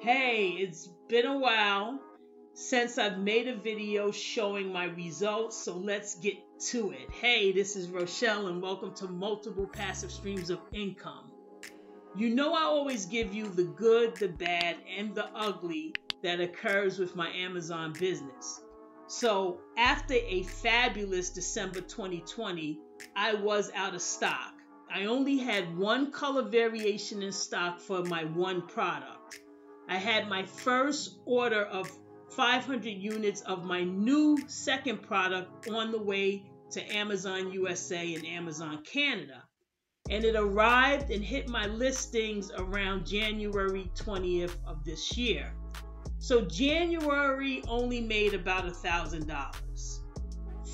Hey, it's been a while since I've made a video showing my results, so let's get to it. Hey, this is Rochelle and welcome to Multiple Passive Streams of Income. You know I always give you the good, the bad, and the ugly that occurs with my Amazon business. So after a fabulous December 2020, I was out of stock. I only had one color variation in stock for my one product. I had my first order of 500 units of my new second product on the way to Amazon USA and Amazon Canada. And it arrived and hit my listings around January 20th of this year. So January only made about $1,000.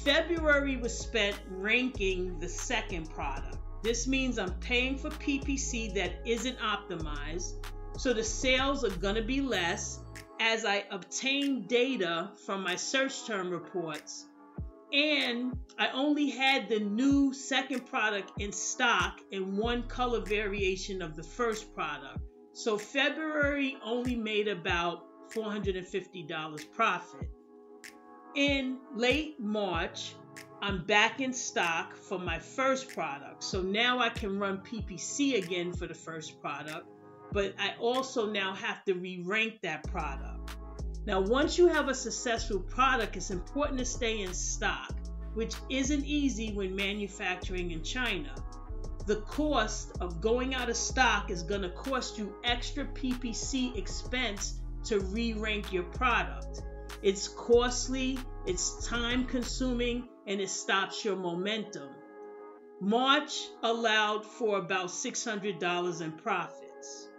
February was spent ranking the second product. This means I'm paying for PPC that isn't optimized, so the sales are going to be less as I obtain data from my search term reports. And I only had the new second product in stock in one color variation of the first product. So February only made about $450 profit. In late March, I'm back in stock for my first product. So now I can run PPC again for the first product, but I also now have to re-rank that product. Now, once you have a successful product, it's important to stay in stock, which isn't easy when manufacturing in China. The cost of going out of stock is going to cost you extra PPC expense to re-rank your product. It's costly, it's time consuming, and it stops your momentum. March allowed for about $600 in profits.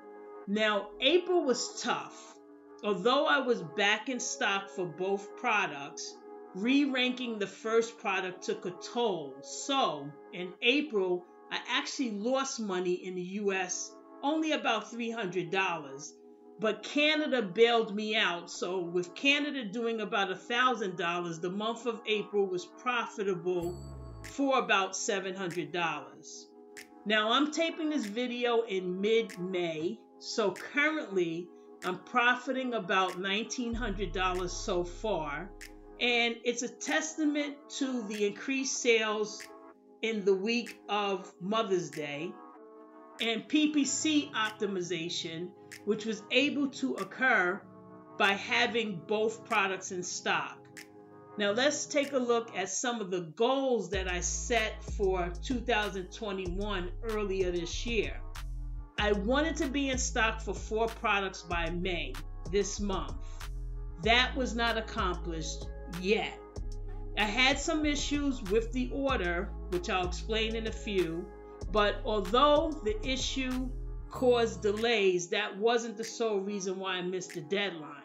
Now, April was tough. Although I was back in stock for both products, re-ranking the first product took a toll. So, in April, I actually lost money in the US, only about $300. But Canada bailed me out, so with Canada doing about $1,000, the month of April was profitable for about $700. Now, I'm taping this video in mid-May, so currently I'm profiting about $1,900 so far, and it's a testament to the increased sales in the week of Mother's Day and PPC optimization, which was able to occur by having both products in stock. Now let's take a look at some of the goals that I set for 2021 earlier this year. I wanted to be in stock for 4 products by May this month. That was not accomplished yet. I had some issues with the order, which I'll explain in a few, but although the issue caused delays, that wasn't the sole reason why I missed the deadline.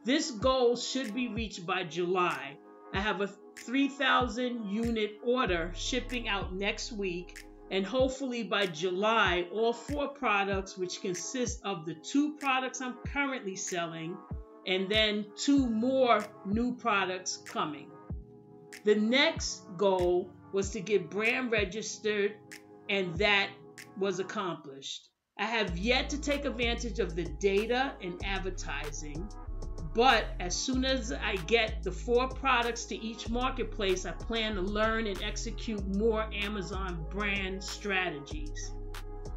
This goal should be reached by July. I have a 3,000 unit order shipping out next week, and hopefully by July, all 4 products, which consist of the 2 products I'm currently selling, and then 2 more new products coming. The next goal was to get brand registered, and that was accomplished. I have yet to take advantage of the data and advertising, but as soon as I get the 4 products to each marketplace, I plan to learn and execute more Amazon brand strategies.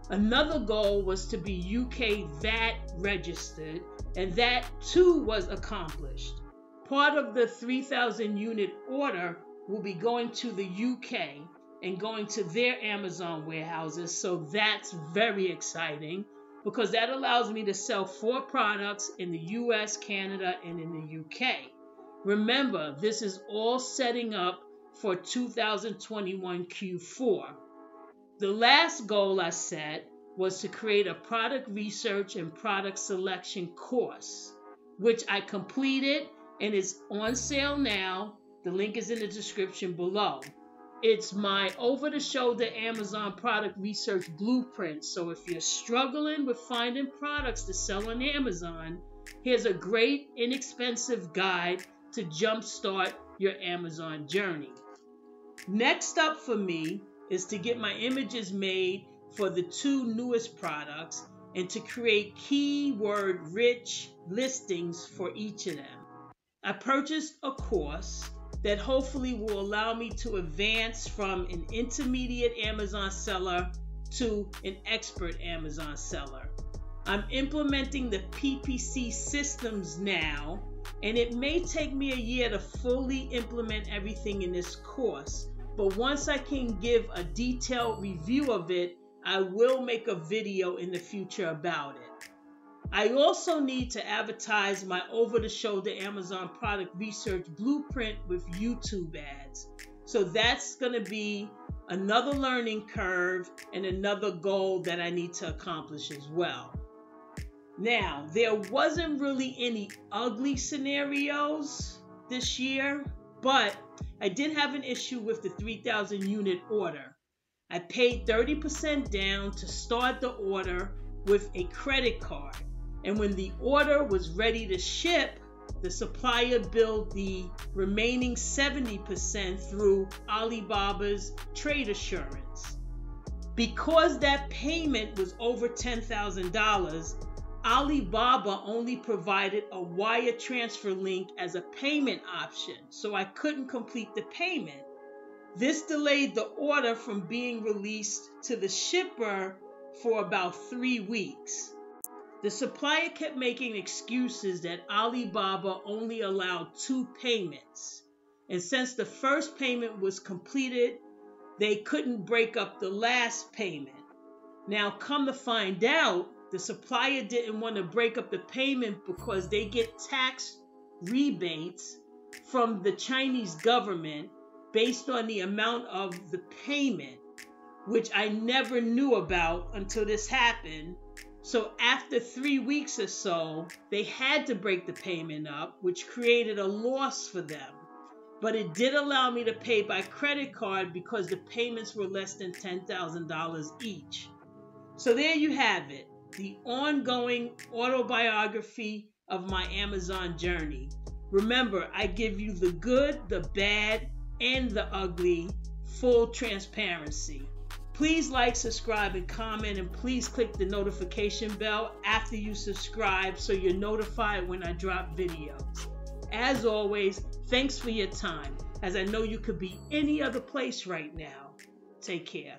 Another goal was to be UK VAT registered, and that too was accomplished. Part of the 3,000 unit order will be going to the UK and going to their Amazon warehouses, so that's very exciting because that allows me to sell 4 products in the US, Canada, and in the UK. Remember, this is all setting up for 2021 Q4. The last goal I set was to create a product research and product selection course, which I completed and is on sale now. The link is in the description below. It's my over-the-shoulder Amazon product research blueprint. So if you're struggling with finding products to sell on Amazon, here's a great inexpensive guide to jumpstart your Amazon journey. Next up for me is to get my images made for the 2 newest products and to create keyword-rich listings for each of them. I purchased a course that hopefully will allow me to advance from an intermediate Amazon seller to an expert Amazon seller. I'm implementing the PPC systems now, and it may take me a year to fully implement everything in this course. But once I can give a detailed review of it, I will make a video in the future about it. I also need to advertise my over-the-shoulder Amazon product research blueprint with YouTube ads. So that's going to be another learning curve and another goal that I need to accomplish as well. Now, there wasn't really any ugly scenarios this year, but I did have an issue with the 3,000 unit order. I paid 30% down to start the order with a credit card. And when the order was ready to ship, the supplier billed the remaining 70% through Alibaba's trade assurance. Because that payment was over $10,000, Alibaba only provided a wire transfer link as a payment option, so I couldn't complete the payment. This delayed the order from being released to the shipper for about 3 weeks. The supplier kept making excuses that Alibaba only allowed 2 payments. And since the first payment was completed, they couldn't break up the last payment. Now, come to find out, the supplier didn't want to break up the payment because they get tax rebates from the Chinese government based on the amount of the payment, which I never knew about until this happened. So after 3 weeks or so, they had to break the payment up, which created a loss for them. But it did allow me to pay by credit card because the payments were less than $10,000 each. So there you have it, the ongoing autobiography of my Amazon journey. Remember, I give you the good, the bad, and the ugly, full transparency. Please like, subscribe, and comment, and please click the notification bell after you subscribe so you're notified when I drop videos. As always, thanks for your time, as I know you could be any other place right now. Take care.